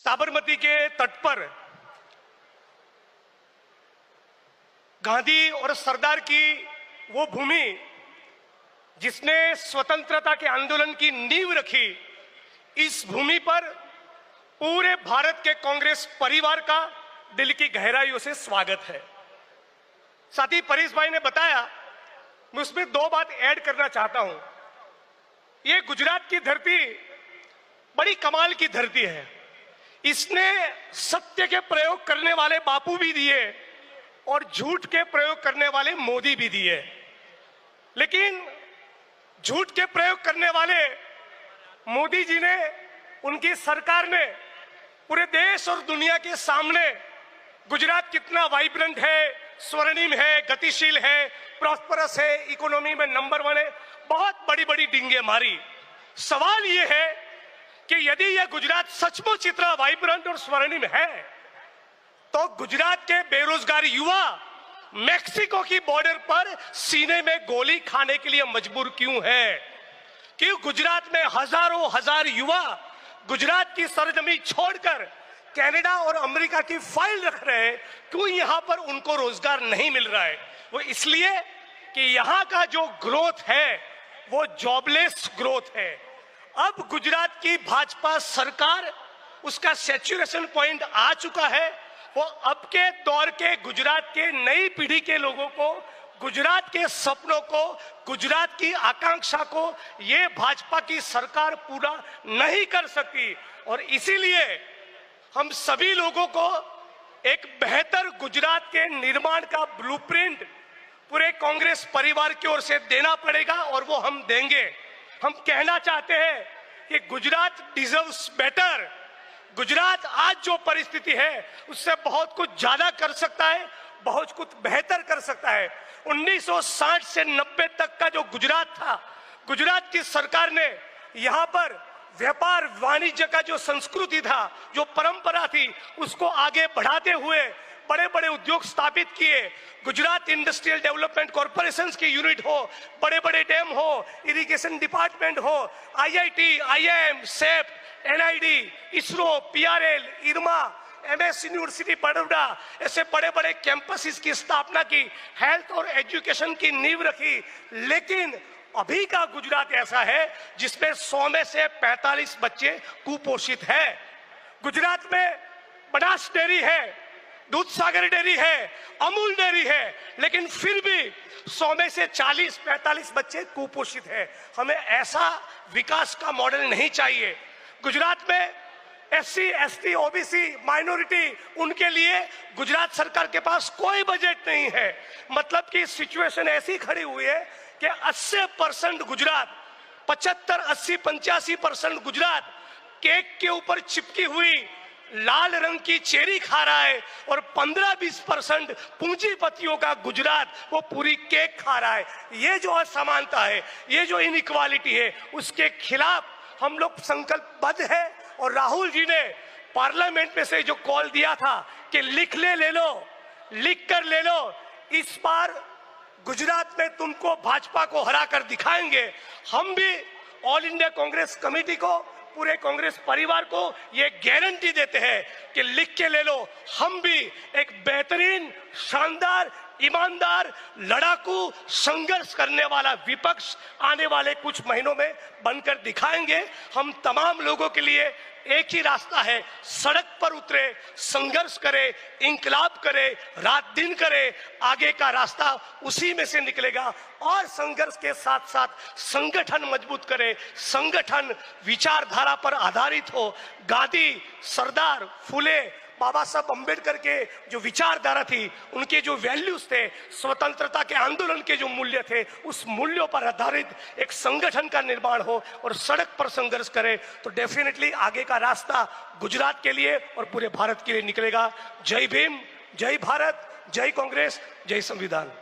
साबरमती के तट पर गांधी और सरदार की वो भूमि जिसने स्वतंत्रता के आंदोलन की नींव रखी, इस भूमि पर पूरे भारत के कांग्रेस परिवार का दिल की गहराइयों से स्वागत है। साथी परेश भाई ने बताया, मैं उसमें दो बात ऐड करना चाहता हूं। ये गुजरात की धरती बड़ी कमाल की धरती है। इसने सत्य के प्रयोग करने वाले बापू भी दिए और झूठ के प्रयोग करने वाले मोदी भी दिए, लेकिन झूठ के प्रयोग करने वाले मोदी जी ने, उनकी सरकार ने पूरे देश और दुनिया के सामने गुजरात कितना वाइब्रेंट है, स्वर्णिम है, गतिशील है, प्रॉस्परस है, इकोनॉमी में नंबर 1 है, बहुत बड़ी बड़ी डिंगे मारी। सवाल यह है कि यदि यह गुजरात सचमुच इतना वाइब्रेंट और स्वर्णिम है, तो गुजरात के बेरोजगार युवा मैक्सिको की बॉर्डर पर सीने में गोली खाने के लिए मजबूर क्यों है? क्यों गुजरात में हजारों हजार युवा गुजरात की सरजमी छोड़कर कनाडा और अमेरिका की फाइल रख रहे हैं? क्यों यहां पर उनको रोजगार नहीं मिल रहा है? वो इसलिए कि यहां का जो ग्रोथ है वो जॉबलेस ग्रोथ है। अब गुजरात की भाजपा सरकार, उसका सैचुरेशन पॉइंट आ चुका है। वो अब के दौर के गुजरात के नई पीढ़ी के लोगों को, गुजरात के सपनों को, गुजरात की आकांक्षा को ये भाजपा की सरकार पूरा नहीं कर सकी। और इसीलिए हम सभी लोगों को एक बेहतर गुजरात के निर्माण का ब्लूप्रिंट पूरे कांग्रेस परिवार की ओर से देना पड़ेगा और वो हम देंगे। हम कहना चाहते हैं कि गुजरात डिजर्व्स बेटर। गुजरात आज जो परिस्थिति है उससे बहुत कुछ ज्यादा कर सकता है, बहुत कुछ बेहतर कर सकता है। 1960 से 90 तक का जो गुजरात था, गुजरात की सरकार ने यहाँ पर व्यापार वाणिज्य का जो संस्कृति था, जो परंपरा थी, उसको आगे बढ़ाते हुए बड़े बड़े उद्योग स्थापित किए। गुजरात इंडस्ट्रियल डेवलपमेंट कॉर्पोरेशन की यूनिट हो, बड़े बड़े डैम हो, इरिगेशन डिपार्टमेंट हो, IIT, IIM, सेप, NID, इसरो, PRL, इरमा, MS यूनिवर्सिटी बड़ौदा, ऐसे बड़े बड़े कैंपसेस की स्थापना की, हेल्थ और एजुकेशन की नींव रखी। लेकिन अभी का गुजरात ऐसा है जिसमें 100 में से 45 बच्चे कुपोषित है। गुजरात में बनास डेयरी है, दूध सागर डेयरी है, अमूल डेयरी है, लेकिन फिर भी 100 में से 40-45 बच्चे कुपोषित है। हमें ऐसा विकास का मॉडल नहीं चाहिए। गुजरात में SC, ST, OBC, माइनॉरिटी, उनके लिए गुजरात सरकार के पास कोई बजट नहीं है। मतलब कि सिचुएशन ऐसी खड़ी हुई है कि 80% गुजरात, 75, 80, 85% गुजरात केक के ऊपर चिपकी हुई लाल रंग की चेरी खा रहा है और 15-20% पूंजीपतियों का गुजरात वो पूरी केक खा रहा है। ये जो असमानता है, ये जो इनइक्वालिटी है, उसके खिलाफ हम लोग संकल्पबद्ध है। और राहुल जी ने पार्लियामेंट में से जो कॉल दिया था कि लिख ले लो, लिख कर ले लो, इस बार गुजरात में तुमको भाजपा को हरा कर दिखाएंगे। हम भी ऑल इंडिया कांग्रेस कमेटी को, पूरे कांग्रेस परिवार को ये गारंटी देते हैं कि लिख के ले लो, हम भी एक बेहतरीन, शानदार, ईमानदार, लड़ाकू, संघर्ष करने वाला विपक्ष आने वाले कुछ महीनों में बनकर दिखाएंगे। हम तमाम लोगों के लिए एक ही रास्ता है, सड़क पर उतरे, संघर्ष करे, इंकलाब करे, रात दिन करे, आगे का रास्ता उसी में से निकलेगा। और संघर्ष के साथ साथ संगठन मजबूत करे, संगठन विचारधारा पर आधारित हो। गांधी, सरदार, फुले, बाबा साहब अम्बेडकर के जो विचारधारा थी, उनके जो वैल्यूज थे, स्वतंत्रता के आंदोलन के जो मूल्य थे, उस मूल्यों पर आधारित एक संगठन का निर्माण हो और सड़क पर संघर्ष करे, तो डेफिनेटली आगे का रास्ता गुजरात के लिए और पूरे भारत के लिए निकलेगा। जय भीम, जय भारत, जय कांग्रेस, जय संविधान।